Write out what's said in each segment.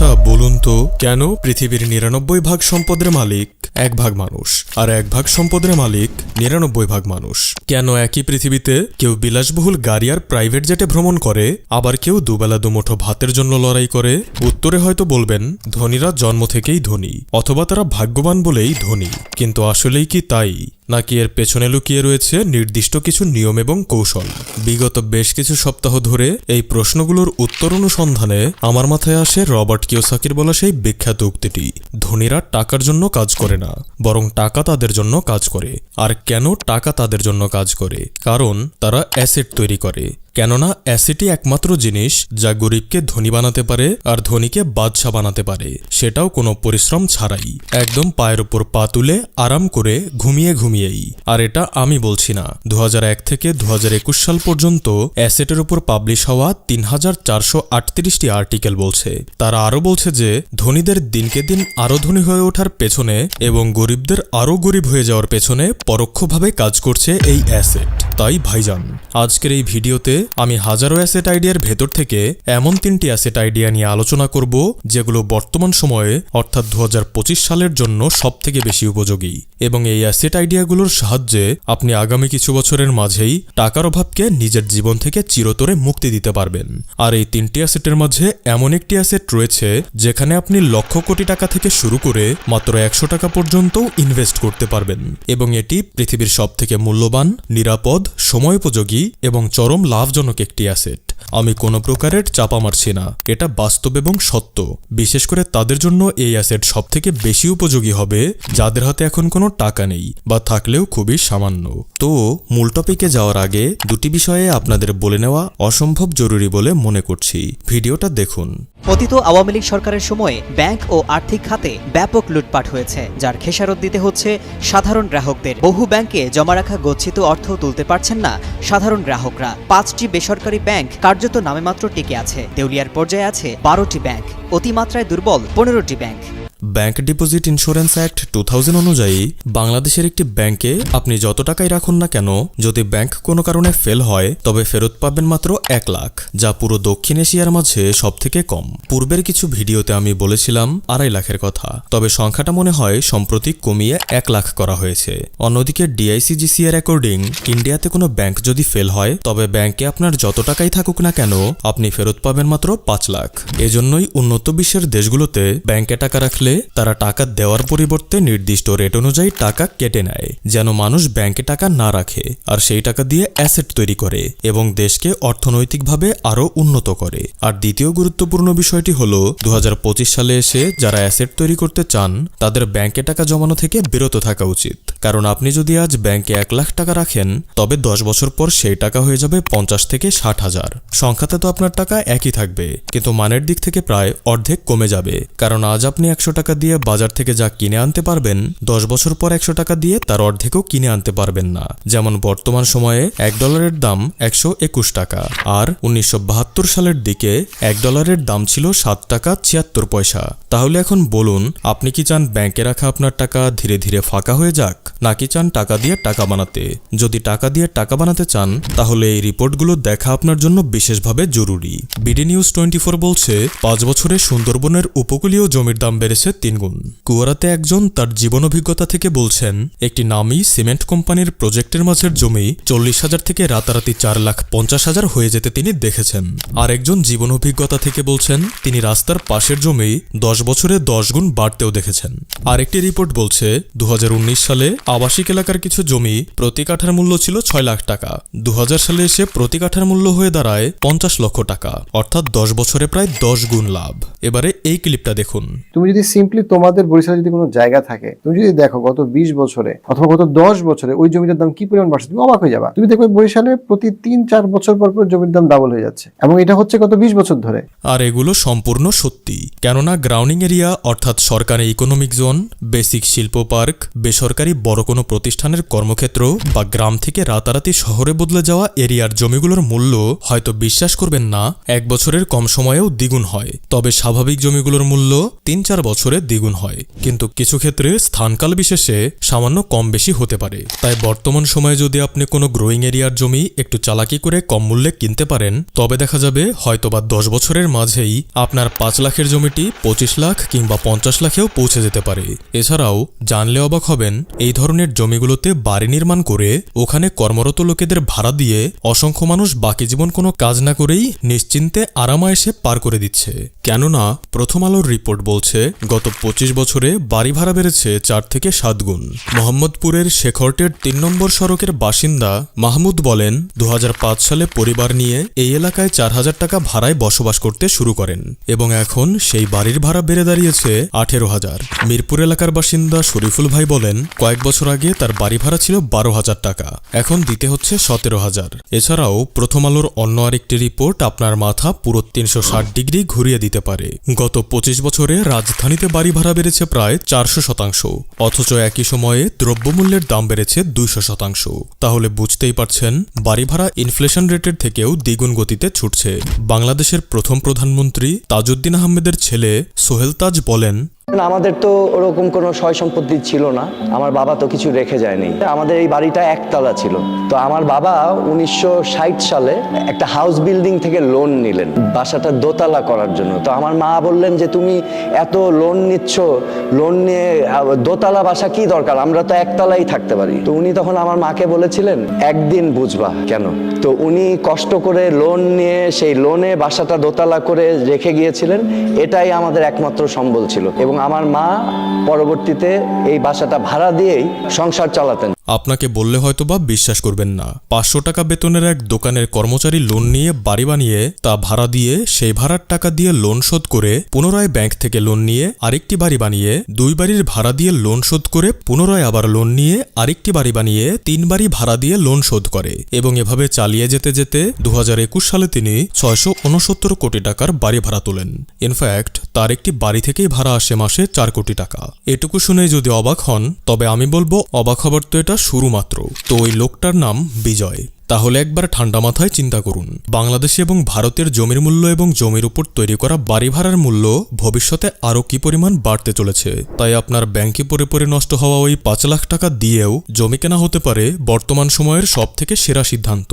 আচ্ছা বলুন তো, কেন পৃথিবীর ৯৯ ভাগ সম্পদের মালিক ১ ভাগ মানুষ আর ১ ভাগ সম্পদের মালিক ৯৯ ভাগ মানুষ? কেন একই পৃথিবীতে কেউ বিলাসবহুল গাড়ি আর প্রাইভেট জেটে ভ্রমণ করে, আবার কেউ দুবেলা দুমুঠো ভাতের জন্য লড়াই করে? উত্তরে হয়তো বলবেন, ধনীরা জন্ম থেকেই ধনী, অথবা তারা ভাগ্যবান বলেই ধনী। কিন্তু আসলেই কি তাই, নাকি এর পেছনে লুকিয়ে রয়েছে নির্দিষ্ট কিছু নিয়ম এবং কৌশল? বিগত বেশ কিছু সপ্তাহ ধরে এই প্রশ্নগুলোর উত্তর অনুসন্ধানে আমার মাথায় আসে রবার্ট কিওসাকির বলা সেই বিখ্যাত উক্তিটি, ধনীরা টাকার জন্য কাজ করে না, বরং টাকা তাদের জন্য কাজ করে। আর কেন টাকা তাদের জন্য কাজ করে? কারণ তারা অ্যাসেট তৈরি করে। কেননা অ্যাসেটই একমাত্র জিনিস যা গরিবকে ধনী বানাতে পারে আর ধনীকে বাদশা বানাতে পারে, সেটাও কোনো পরিশ্রম ছাড়াই, একদম পায়ের উপর পা তুলে আরাম করে ঘুমিয়েই। আর এটা আমি বলছি না, ২০০১ থেকে ২০২১ সাল পর্যন্ত অ্যাসেটের উপর পাবলিশ হওয়া ৩,৪৩৮টি আর্টিকেল বলছে। তারা আরও বলছে যে ধনীদের দিনকে দিন আরও ধনী হয়ে ওঠার পেছনে এবং গরিবদের আরও গরিব হয়ে যাওয়ার পেছনে পরোক্ষভাবে কাজ করছে এই অ্যাসেট। তাই ভাইজান, আজকের এই ভিডিওতে আমি হাজারো অ্যাসেট আইডিয়ার ভেতর থেকে এমন 3টি অ্যাসেট আইডিয়া নিয়ে আলোচনা করব যেগুলো বর্তমান সময়ে অর্থাৎ ২০২৫ সালের জন্য সবথেকে বেশি উপযোগী, এবং এই অ্যাসেট আইডিয়াগুলোর সাহায্যে আপনি আগামী কিছু বছরের মাঝেই টাকার অভাবকে নিজের জীবন থেকে চিরতরে মুক্তি দিতে পারবেন। আর এই 3টি অ্যাসেটের মাঝে এমন একটি অ্যাসেট রয়েছে যেখানে আপনি লক্ষ কোটি টাকা থেকে শুরু করে মাত্র ১০০ টাকা পর্যন্ত ইনভেস্ট করতে পারবেন, এবং এটি পৃথিবীর সবথেকে মূল্যবান, নিরাপদ, সময়োপযোগী এবং চরম লাভজনক একটি অ্যাসেট। আমি কোনো প্রকারের চাপা মারছি না, এটা বাস্তব এবং সত্য। বিশেষ করে তাদের জন্য এই অ্যাসেট সবথেকে বেশি উপযোগী হবে যাদের হাতে এখন কোনো টাকা নেই বা থাকলেও খুবই সামান্য। তো মূল টপিকে যাওয়ার আগে দুটি বিষয়ে আপনাদের বলে নেওয়া অসম্ভব জরুরি বলে মনে করছি, ভিডিওটা দেখুন। অতীত আওয়ামী লীগ সরকারের সময়ে ব্যাংক ও আর্থিক খাতে ব্যাপক লুটপাট হয়েছে, যার খেসারত দিতে হচ্ছে সাধারণ গ্রাহকদের। বহু ব্যাংকে জমা রাখা গচ্ছিত অর্থ তুলতে পারছেন না সাধারণ গ্রাহকরা। 5টি বেসরকারি ব্যাংক কার্যত নামেমাত্র টিকে আছে, দেউলিয়ার পর্যায়ে আছে 12টি ব্যাংক, অতিমাত্রায় দুর্বল 15টি bank. Bank deposit insurance act 2000 অনুযায়ী বাংলাদেশের একটি ব্যাংকে আপনি যত টাকাই রাখুন না কেন, যদি ব্যাংক কোনো কারণে ফেল হয় তবে ফেরত পাবেন মাত্র 1 লাখ, যা পুরো দক্ষিণ এশিয়ার মাঝে সবথেকে কম। পূর্বের কিছু ভিডিওতে আমি বলেছিলাম 2.5 লাখের কথা, তবে সংখ্যাটা মনে হয় সম্প্রতি কমিয়ে 1 লাখ করা হয়েছে। অন্যদিকে ডিআইসিজিসি এর অ্যাকর্ডিং ইন্ডিয়াতে কোনো ব্যাংক যদি ফেল হয় তবে ব্যাংকে আপনার যত টাকাই থাকুক না কেন আপনি ফেরত পাবেন মাত্র 5 লাখ। এজন্যই উন্নত বিশ্বের দেশগুলোতে ব্যাংকে টাকা রাখলে তারা টাকা দেওয়ার পরিবর্তে নির্দিষ্ট রেট অনুযায়ী টাকা কেটে নেয়, যেন মানুষ ব্যাংকে টাকা না রাখে আর সেই টাকা দিয়ে অ্যাসেট তৈরি করে এবং দেশকে অর্থনৈতিকভাবে আরও উন্নত করে। আর দ্বিতীয় গুরুত্বপূর্ণ বিষয়টি হলো ২০২৫ সালে এসে যারা অ্যাসেট তৈরি করতে চান তাদের ব্যাংকে টাকা জমানো থেকে বিরত থাকা উচিত। কারণ আপনি যদি আজ ব্যাংকে 1 লাখ টাকা রাখেন তবে 10 বছর পর সেই টাকা হয়ে যাবে 50 থেকে 60 হাজার। সংখ্যাতে তো আপনার টাকা একই থাকবে, কিন্তু মানের দিক থেকে প্রায় অর্ধেক কমে যাবে। কারণ আজ আপনি 100 টাকা দিয়ে বাজার থেকে যা কিনে আনতে পারবেন, 10 বছর পর 100 টাকা দিয়ে তার অর্ধেকও কিনে আনতে পারবেন না। যেমন বর্তমান সময়ে $1 দাম 121 টাকা, আর 1972 সালের দিকে $1 দাম ছিল 7 টাকা 76 পয়সা। তাহলে এখন বলুন, আপনি কি চান ব্যাংকে রাখা আপনার টাকা ধীরে ধীরে ফাঁকা হয়ে যাক, নাকি চান টাকা দিয়ে টাকা বানাতে? যদি টাকা দিয়ে টাকা বানাতে চান তাহলে এই রিপোর্টগুলো দেখা আপনার জন্য বিশেষভাবে জরুরি। বিডি নিউজ 24 বলছে 5 বছরে সুন্দরবনের উপকূলীয় জমির দাম বেড়েছে 3 গুণ। কুয়ারাতে একজন তার জীবন অভিজ্ঞতা থেকে বলছেন, একটি নামী সিমেন্ট কোম্পানির প্রজেক্টের মাঝের জমি 40,000 থেকে রাতারাতি 4,50,000 হয়ে যেতে তিনি দেখেছেন। আর একজন জীবন অভিজ্ঞতা থেকে বলছেন তিনি রাস্তার পাশের জমি 10 বছরে 10 গুণ বাড়তেও দেখেছেন। আরেকটি রিপোর্ট বলছে 2019 সালে আবাসিক এলাকার কিছু জমি প্রতি কাঠার মূল্য ছিল 6 লাখ টাকা, 2000 সালে এসে প্রতি কাঠার মূল্য হয়ে দাঁড়ায় 50 লক্ষ টাকা, অর্থাৎ 10 বছরে প্রায় 10 গুণ লাভ। এবারে এই ক্লিপটা দেখুন। তুমি যদি সিম্পলি তোমাদের বরিশালে যদি কোনো জায়গা থাকে, তুমি যদি দেখো গত 20 বছরে অথবা গত 10 বছরে ওই জমিটার দাম কি পরিমাণ বাড়ছে, তুমি অবাক হয়ে যাবা। তুমি দেখবে বরিশালে প্রতি 3-4 বছর পর পর জমির দাম ডাবল হয়ে যাচ্ছে, এবং এটা হচ্ছে গত 20 বছর ধরে। আর এগুলো সম্পূর্ণ সত্যি, কেননা গ্রাউন্ডিং এরিয়া অর্থাৎ সরকারি ইকোনমিক জোন, বেসিক শিল্প পার্ক, বেসরকারি বড় কোনো প্রতিষ্ঠানের কর্মক্ষেত্র বা গ্রাম থেকে রাতারাতি শহরে বদলে যাওয়া এরিয়ার জমিগুলোর মূল্য হয়তো বিশ্বাস করবেন না 1 বছরের কম সময়েও দ্বিগুণ হয়। তবে স্বাভাবিক জমিগুলোর মূল্য ৩-৪ বছরে দ্বিগুণ হয়, কিন্তু কিছু ক্ষেত্রে স্থানকাল বিশেষে সামান্য কম বেশি হতে পারে। তাই বর্তমান সময়ে যদি আপনি কোনো গ্রোয়িং এরিয়ার জমি একটু চালাকি করে কম মূল্যে কিনতে পারেন, তবে দেখা যাবে হয়তোবা 10 বছরের মাঝেই আপনার 5 লাখের জমিটি 25 লাখ কিংবা 50 লাখেও পৌঁছে যেতে পারে। এছাড়াও জানলে অবাক হবেন, এই ধরনের জমিগুলোতে বাড়ি নির্মাণ করে ওখানে কর্মরত লোকেদের ভাড়া দিয়ে অসংখ্য মানুষ বাকি জীবন কোনো কাজ না করেই নিশ্চিন্তে আরামায়েশে পার করে দিচ্ছে। কেননা প্রথম আলোর রিপোর্ট বলছে গত 25 বছরে বাড়ি ভাড়া বেড়েছে 4 থেকে 7 গুণ। মোহাম্মদপুরের শেখরটের 3 নম্বর সড়কের বাসিন্দা মাহমুদ বলেন, 2005 সালে পরিবার নিয়ে এই এলাকায় 4000 টাকা ভাড়ায় বসবাস করতে শুরু করেন এবং এখন সেই বাড়ির ভাড়া বেড়ে দাঁড়িয়েছে 18,000। মিরপুর এলাকার বাসিন্দা শরীফুল ভাই বলেন, কয়েক বছর আগে তার বাড়ি ভাড়া ছিল 12,000 টাকা, এখন দিতে হচ্ছে 17,000। এছাড়াও প্রথম আলোর অন্য আরেকটি রিপোর্ট আপনার মাথা পুরো 360 ডিগ্রি ঘুরিয়ে দিতে পারে। গত 25 বছরে রাজধানীতে বাড়ি ভাড়া বেড়েছে প্রায় 400%, অথচ একই সময়ে দ্রব্যমূল্যের দাম বেড়েছে 200%। তাহলে বুঝতেই পারছেন বাড়ি ভাড়া ইনফ্লেশন রেটের থেকেও দ্বিগুণ গতিতে ছুটছে। বাংলাদেশের প্রথম প্রধানমন্ত্রী তাজউদ্দিন আহমেদের ছেলে সোহেল তাজ বলেন, আমাদের তো ওরকম কোনো সয় সম্পত্তি ছিল না, আমার বাবা তো কিছু রেখে যায়নি। আমাদের এই বাড়িটা একতলা ছিল, তো আমার বাবা 1960 সালে একটা হাউস বিল্ডিং থেকে লোন নিলেন বাসাটা দোতলা করার জন্য। তো আমার মা বললেন যে তুমি এত লোন নিচ্ছ, লোন নিয়ে দোতলা বাসা কি দরকার, আমরা তো একতলাই থাকতে পারি। তো উনি তখন আমার মাকে বলেছিলেন, একদিন বুঝবা কেন। তো উনি কষ্ট করে লোন নিয়ে সেই লোনে বাসাটা দোতলা করে রেখে গিয়েছিলেন। এটাই আমাদের একমাত্র সম্বল ছিল এবং আমার মা পরবর্তীতে এই বাসাটা ভাড়া দিয়েই সংসার চালাতেন। আপনাকে বললে হয়তোবা বিশ্বাস করবেন না, 500 টাকা বেতনের এক দোকানের কর্মচারী লোন নিয়ে বাড়ি বানিয়ে তা ভাড়া দিয়ে সেই ভাড়ার টাকা দিয়ে লোন শোধ করে পুনরায় ব্যাংক থেকে লোন নিয়ে আরেকটি বাড়ি বানিয়ে 2 বাড়ির ভাড়া দিয়ে লোন শোধ করে পুনরায় আবার লোন নিয়ে আরেকটি বাড়ি বানিয়ে 3 বাড়ি ভাড়া দিয়ে লোন শোধ করে এবং এভাবে চালিয়ে যেতে যেতে 2021 সালে তিনি 669 কোটি টাকার বাড়ি ভাড়া তোলেন। ইনফ্যাক্ট তার একটি বাড়ি থেকেই ভাড়া আসে মাসে 4 কোটি টাকা। এটুকু শুনে যদি অবাক হন, তবে আমি বলবো অবাক হবার তো এটা শুরু মাত্র। তো ওই লোকটার নাম বিজয়। তাহলে একবার ঠান্ডা মাথায় চিন্তা করুন, বাংলাদেশ এবং ভারতের জমির মূল্য এবং জমির উপর তৈরি করা বাড়ি ভাড়ার মূল্য ভবিষ্যতে আরও কি পরিমাণ বাড়তে চলেছে। তাই আপনার ব্যাংকে পড়ে পড়ে নষ্ট হওয়া ওই 5 লাখ টাকা দিয়েও জমি কেনা হতে পারে বর্তমান সময়ের সবথেকে সেরা সিদ্ধান্ত।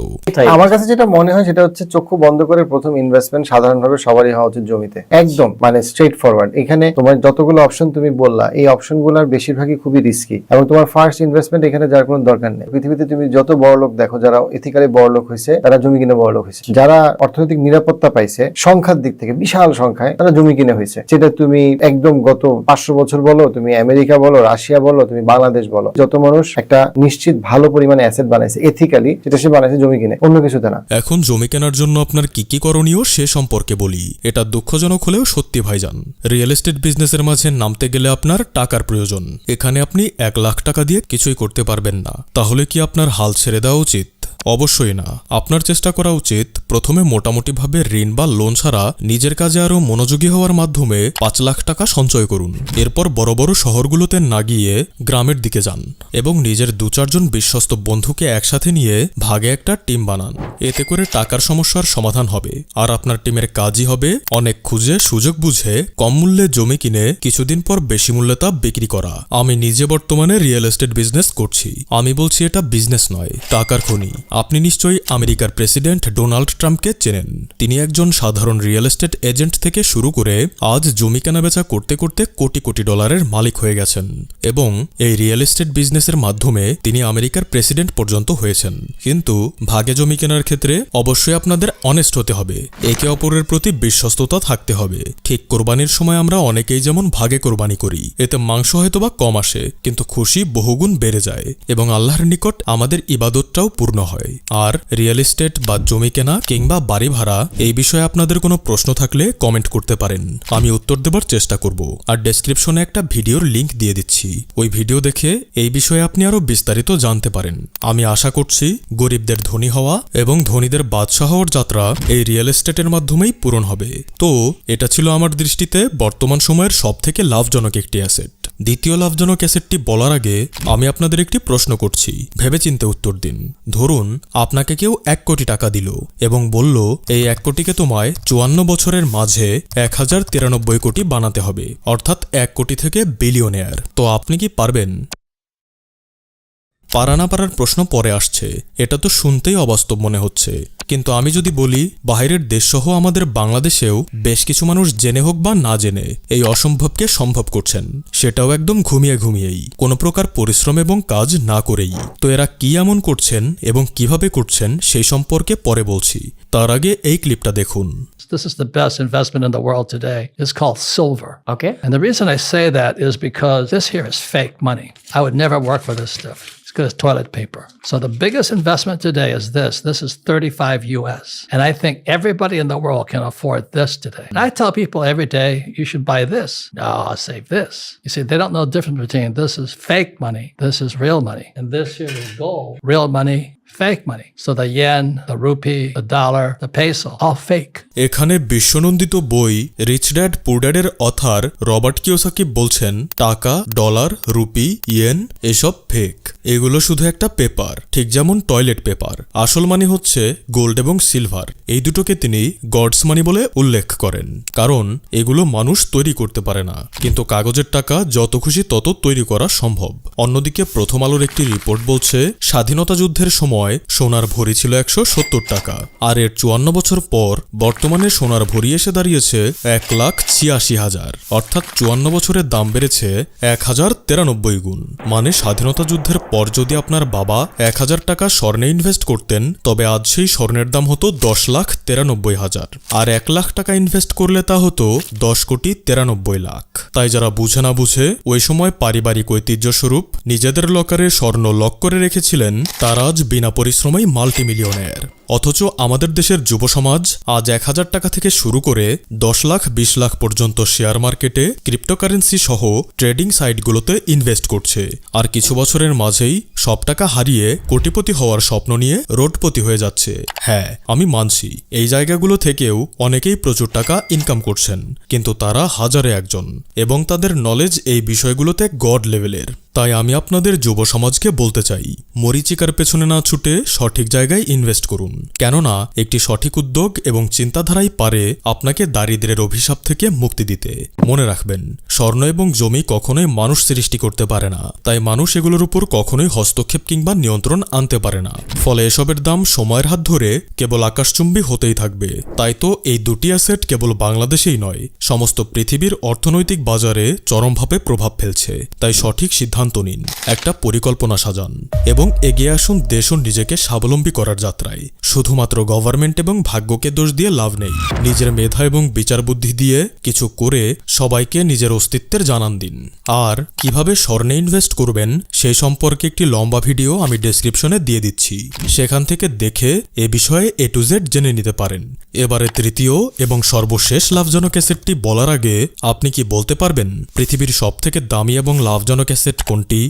আমার কাছে যেটা মনে হয় সেটা হচ্ছে, চক্ষু বন্ধ করে প্রথম ইনভেস্টমেন্ট সাধারণভাবে সবারই হওয়া উচিত জমিতে। একদম মানে স্ট্রেট ফরওয়ার্ড। এখানে তোমার যতগুলো অপশন তুমি বললা, এই অপশনগুলোর বেশিরভাগই খুবই রিস্কি এবং তোমার ফার্স্ট ইনভেস্টমেন্ট এখানে যার কোনো দরকার নেই। পৃথিবীতে তুমি যত বড় লোক দেখো, যারা এথিক্যালি বড় লোক হয়েছে, তারা জমি কিনে বড় লোক হয়েছে। যারা অর্থনৈতিক নিরাপত্তা পাইছে সংখ্যার দিক থেকে বিশাল সংখ্যায়, তারা জমি কিনে হয়েছে। সেটা তুমি একদম গত 500 বছর বলো, তুমি আমেরিকা বলো, রাশিয়া বলো, তুমি বাংলাদেশ বলো, যত মানুষ একটা নিশ্চিত ভালো পরিমাণে অ্যাসেট বানাইছে এথিক্যালি, সেটা সে বানাইছে জমি কিনে, অন্য কিছুতে না। এখন জমি কেনার জন্য আপনার কি কি করণীয় সে সম্পর্কে বলি। এটা দুঃখজনক হলেও সত্যি ভাইজান, রিয়েল এস্টেট বিজনেসের মাঝে নামতে গেলে আপনার টাকার প্রয়োজন। এখানে আপনি 1 লাখ টাকা দিয়ে কিছুই করতে পারবেন না। তাহলে কি আপনার হাল ছেড়ে দেওয়া উচিত? অবশ্যই না। আপনার চেষ্টা করা উচিত প্রথমে মোটামুটিভাবে ঋণ বা লোন ছাড়া নিজের কাজে আরও মনোযোগী হওয়ার মাধ্যমে 5 লাখ টাকা সঞ্চয় করুন। এরপর বড় বড় শহরগুলোতে না গিয়ে গ্রামের দিকে যান এবং নিজের 2-4 জন বিশ্বস্ত বন্ধুকে একসাথে নিয়ে ভাগে একটা টিম বানান। এতে করে টাকার সমস্যার সমাধান হবে আর আপনার টিমের কাজই হবে অনেক খুঁজে সুযোগ বুঝে কম মূল্যে জমি কিনে কিছুদিন পর বেশি মূল্যে তা বিক্রি করা। আমি নিজে বর্তমানে রিয়েল এস্টেট বিজনেস করছি। আমি বলছি এটা বিজনেস নয়, টাকার খনি। আপনি নিশ্চয়ই আমেরিকার প্রেসিডেন্ট ডোনাল্ড ট্রাম্পকে চেনেন। তিনি একজন সাধারণ রিয়েল এস্টেট এজেন্ট থেকে শুরু করে আজ জমি কেনাবেচা করতে করতে কোটি কোটি ডলারের মালিক হয়ে গেছেন এবং এই রিয়েল এস্টেট বিজনেসের মাধ্যমে তিনি আমেরিকার প্রেসিডেন্ট পর্যন্ত হয়েছেন। কিন্তু ভাগে জমি কেনার ক্ষেত্রে অবশ্যই আপনাদের অনেস্ট হতে হবে, একে অপরের প্রতি বিশ্বস্ততা থাকতে হবে। ঠিক কোরবানির সময় আমরা অনেকেই যেমন ভাগে কোরবানি করি, এতে মাংস হয়তোবা কম আসে কিন্তু খুশি বহুগুণ বেড়ে যায় এবং আল্লাহর নিকট আমাদের ইবাদতটাও পূর্ণ হয়। আর রিয়েল এস্টেট বা জমি কেনা কিংবা বাড়ি ভাড়া এই বিষয়ে আপনাদের কোনো প্রশ্ন থাকলে কমেন্ট করতে পারেন, আমি উত্তর দেবার চেষ্টা করব। আর ডেসক্রিপশনে একটা ভিডিওর লিংক দিয়ে দিচ্ছি, ওই ভিডিও দেখে এই বিষয়ে আপনি আরো বিস্তারিত জানতে পারেন। আমি আশা করছি গরিবদের ধনী হওয়া এবং ধনীদের বাদশাহ হওয়ার যাত্রা এই রিয়েল এস্টেটের মাধ্যমেই পূরণ হবে। তো এটা ছিল আমার দৃষ্টিতে বর্তমান সময়ের সবথেকে লাভজনক একটি অ্যাসেট। দ্বিতীয় লাভজনক অ্যাসেটটি বলার আগে আমি আপনাদের একটি প্রশ্ন করছি, ভেবেচিন্তে উত্তর দিন। ধরুন আপনাকে কেউ 1 কোটি টাকা দিল এবং বলল এই 1 কোটিকে তোমায় 54 বছরের মাঝে 1093 কোটি বানাতে হবে, অর্থাৎ 1 কোটি থেকে বিলিয়নেয়ার। তো আপনি কি পারবেন? পারা না পারার প্রশ্ন পরে আসছে, এটা তো শুনতেই অবাস্তব মনে হচ্ছে। কিন্তু আমি যদি বলি বাইরের দেশসহ আমাদের বাংলাদেশেও বেশ কিছু মানুষ জেনে হোক বা না জেনে এই অসম্ভবকে সম্ভব করছেন, সেটাও একদম ঘুমিয়েই, কোনো প্রকার পরিশ্রম এবং কাজ না করেই। তো এরা কি এমন করছেন এবং কিভাবে করছেন সেই সম্পর্কে পরে বলছি, তার আগে এই ক্লিপটা দেখুন। This is the best investment in the world today. It's called silver. Okay. And the reason I say that is because this here is fake money. I would never work for this stuff. It's good as toilet paper. So the biggest investment today is this. This is 35 US. And I think everybody in the world can afford this today. And I tell people every day, you should buy this. No, I'll save this. You see, they don't know the difference between this is fake money, this is real money. And this here is gold. Real money, fake money. So the yen, the rupee, the dollar, the peso, all fake. এখানে বিশ্বনন্দিত বই rich dad পুর ড্যাডের other Robert Kiyosaki বলছেন টাকা, dollar, rupee, yen এসব fake, এগুলো শুধু একটা paper, ঠিক যেমন টয়লেট পেপার। আসল মানি হচ্ছে গোল্ড এবং সিলভার, এই দুটোকে তিনি গডস মানি বলে উল্লেখ করেন, কারণ এগুলো মানুষ তৈরি করতে পারে না, কিন্তু কাগজের টাকা যত খুশি তত তৈরি করা সম্ভব। অন্যদিকে প্রথম আলোর একটি রিপোর্ট বলছে স্বাধীনতা যুদ্ধের সময় সোনার ভরি ছিল 170 টাকা, আর এর 54 বছর পর বর্তমানে সোনার ভরি এসে দাঁড়িয়েছে 1,86,000, অর্থাৎ 54 বছরের দাম বেড়েছে 1093 গুণ। মানে স্বাধীনতা যুদ্ধের পর যদি আপনার বাবা 1000 টাকা স্বর্ণে ইনভেস্ট করতেন, তবে আজ সেই স্বর্ণের দাম হতো 10,93,000, আর 1 লাখ টাকা ইনভেস্ট করলে তা হতো 10,93,00,000। তাই যারা বুঝে না বুঝে ওই সময় পারিবারিক ঐতিহ্য স্বরূপ নিজেদের লকারে স্বর্ণ লক করে রেখেছিলেন, তারা আজ বিনা পরিশ্রমেই মাল্টিমিলিয়নেয়ার। অথচ আমাদের দেশের যুব সমাজ আজ 1000 টাকা থেকে শুরু করে 10 লাখ 20 লাখ পর্যন্ত শেয়ার মার্কেটে, ক্রিপ্টোকারেন্সি সহ ট্রেডিং সাইটগুলোতে ইনভেস্ট করছে, আর কিছু বছরের মাঝেই সব টাকা হারিয়ে কোটিপতি হওয়ার স্বপ্ন নিয়ে রোডপতি হয়ে যাচ্ছে। হ্যাঁ, আমি মানছি এই জায়গাগুলো থেকেও অনেকেই প্রচুর টাকা ইনকাম করছেন, কিন্তু তারা হাজারে একজন, এবং তাদের নলেজ এই বিষয়গুলোতে গড লেভেলের। তাই আমি আপনাদের যুব সমাজকে বলতে চাই, মরিচিকার পেছনে না ছুটে সঠিক জায়গায় ইনভেস্ট করুন, কেননা একটি সঠিক উদ্যোগ এবং চিন্তাধারাই পারে আপনাকে দারিদ্র্যের অভিশাপ থেকে মুক্তি দিতে। মনে রাখবেন, স্বর্ণ এবং জমি কখনোই মানুষ সৃষ্টি করতে পারে না, তাই মানুষ এগুলোর উপর কখনোই হস্তক্ষেপ কিংবা নিয়ন্ত্রণ আনতে পারে না। ফলে এসবের দাম সময়ের হাত ধরে কেবল আকাশচুম্বী হতেই থাকবে। তাই তো এই দুটি অ্যাসেট কেবল বাংলাদেশেই নয়, সমস্ত পৃথিবীর অর্থনৈতিক বাজারে চরমভাবে প্রভাব ফেলছে। তাই সঠিক সিদ্ধান্ত নিন, একটা পরিকল্পনা সাজান এবং এগিয়ে আসুন দেশ ও নিজেকে স্বাবলম্বী করার যাত্রায়। শুধুমাত্র গভর্নমেন্ট এবং ভাগ্যকে দোষ দিয়ে লাভ নেই, নিজের মেধা এবং বিচার বুদ্ধি দিয়ে কিছু করে সবাইকে নিজের অস্তিত্বের জানান দিন। আর কিভাবে স্বর্ণে ইনভেস্ট করবেন সেই সম্পর্কে একটি লম্বা ভিডিও আমি ডেসক্রিপশনে দিয়ে দিচ্ছি, সেখান থেকে দেখে এ বিষয়ে A to Z জেনে নিতে পারেন। এবারে তৃতীয় এবং সর্বশেষ লাভজনক অ্যাসেটটি বলার আগে আপনি কি বলতে পারবেন পৃথিবীর সবথেকে দামি এবং লাভজনক অ্যাসেট কোনটি?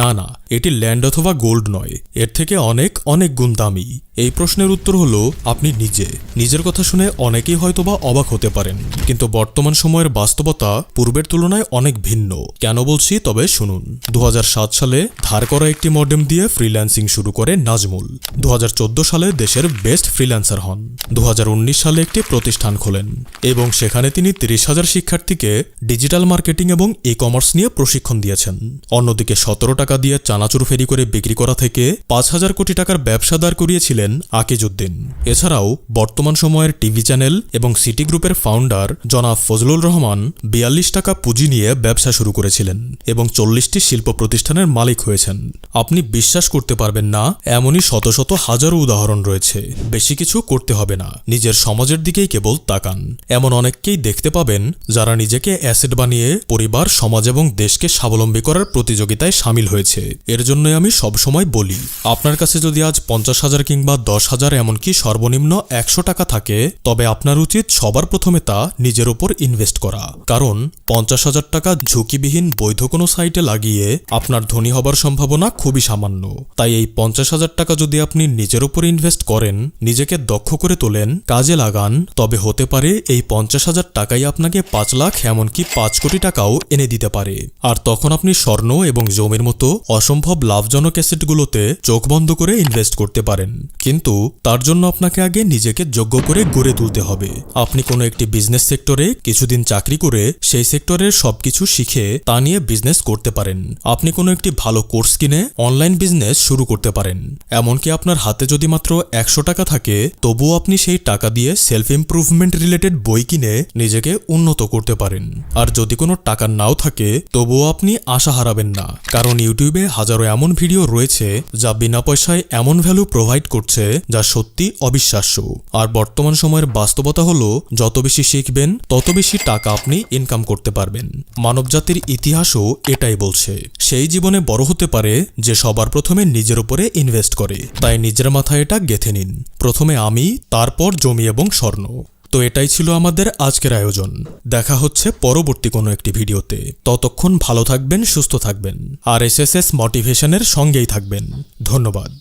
না না, এটি ল্যান্ড অথবা গোল্ড নয়, এর থেকে অনেক অনেক গুণ দামি। এই প্রশ্নের উত্তর হলো আপনি নিজে। নিজের কথা শুনে অনেকেই হয়তোবা অবাক হতে পারেন, কিন্তু বর্তমান সময়ের বাস্তবতা পূর্বের তুলনায় অনেক ভিন্ন। কেন বলছি তবে শুনুন। 2007 সালে ধার করা একটি মডেম দিয়ে ফ্রিল্যান্সিং শুরু করে নাজমুল। 2014 সালে দেশের বেস্ট ফ্রিল্যান্সার হন। 2019 সালে একটি প্রতিষ্ঠান খোলেন এবং সেখানে তিনি 30,000 শিক্ষার্থীকে ডিজিটাল মার্কেটিং এবং ই-কমার্স নিয়ে প্রশিক্ষণ দিয়েছেন। অন্যদিকে 17 টাকা দিয়ে চানাচুর ফেরি করে বিক্রি করা থেকে 5,000 কোটি টাকার ব্যবসা দাঁড় করিয়েছিলেন আকিজউদ্দিন। এছাড়াও বর্তমান সময়ের টিভি চ্যানেল এবং সিটি গ্রুপের ফাউন্ডার জনাব ফজলুর রহমান 42 টাকা পুঁজি নিয়ে ব্যবসা শুরু করেছিলেন এবং 40টি শিল্প প্রতিষ্ঠানের মালিক হয়েছেন। আপনি বিশ্বাস করতে পারবেন না, এমনই শত শত হাজারো উদাহরণ রয়েছে। বেশি কিছু করতে হবে না, নিজের সমাজের দিকেই কেবল তাকান। এমন অনেককেই দেখতে পাবেন যারা নিজেকে অ্যাসেট বানিয়ে পরিবার, সমাজ এবং দেশকে স্বাবলম্বী করার প্রতিযোগিতায় সামিল হয়েছে। এর জন্যই আমি সবসময় বলি, আপনার কাছে যদি আজ 50,000 কিংবা 10,000 এমনকি সর্বনিম্ন 100 টাকা থাকে, তবে আপনার উচিত সবার প্রথমে তা নিজের ওপর ইনভেস্ট করা। কারণ 50,000 টাকা ঝুঁকিবিহীন বৈধ কোনো সাইটে লাগিয়ে আপনার ধনী হবার সম্ভাবনা খুবই সামান্য। তাই এই 50,000 টাকা যদি আপনি নিজের ওপর ইনভেস্ট করেন, নিজেকে দক্ষ করে তোলেন, কাজে লাগান, তবে হতে পারে এই 50,000 টাকাই আপনাকে 5 লাখ এমনকি 5 কোটি টাকাও এনে দিতে পারে। আর তখন আপনি স্বর্ণ এবং জমির মতো অসম্ভব লাভজনক অ্যাসেটগুলোতে চোখ বন্ধ করে ইনভেস্ট করতে পারেন। কিন্তু তার জন্য আপনাকে আগে নিজেকে যোগ্য করে গড়ে তুলতে হবে। আপনি কোনো একটি বিজনেস সেক্টরে কিছুদিন চাকরি করে সেই সেক্টরের সবকিছু শিখে তা নিয়ে বিজনেস করতে পারেন। আপনি কোনো একটি ভালো কোর্স কিনে অনলাইন বিজনেস শুরু করতে পারেন। এমনকি আপনার হাতে যদি মাত্র 100 টাকা থাকে, তবুও আপনি সেই টাকা দিয়ে সেলফ ইমপ্রুভমেন্ট রিলেটেড বই কিনে নিজেকে উন্নত করতে পারেন। আর যদি কোনো টাকা নাও থাকে, তবুও আপনি আশা হারাবেন না, কারণ ইউটিউবে হাজারো এমন ভিডিও রয়েছে যা বিনা পয়সায় এমন ভ্যালু প্রোভাইড করছে যা সত্যি অবিশ্বাস্য। আর বর্তমান সময়ের বাস্তবতা হলো, যত বেশি শিখবেন তত বেশি টাকা আপনি ইনকাম করতে পারবেন। মানবজাতির ইতিহাসও এটাই বলছে। সেই জীবনে বড় হতে পারে যে সবার প্রথমে নিজের উপরে ইনভেস্ট করে। তাই নিজের মাথায় এটা গেঁথে নিন, প্রথমে আমি, তারপর জমি এবং স্বর্ণ। তো এটাই ছিল আমাদের আজকের আয়োজন। দেখা হচ্ছে পরবর্তী কোনো একটি ভিডিওতে। ততক্ষণ ভালো থাকবেন, সুস্থ থাকবেন আর SSS মোটিভেশনের সঙ্গেই থাকবেন। ধন্যবাদ।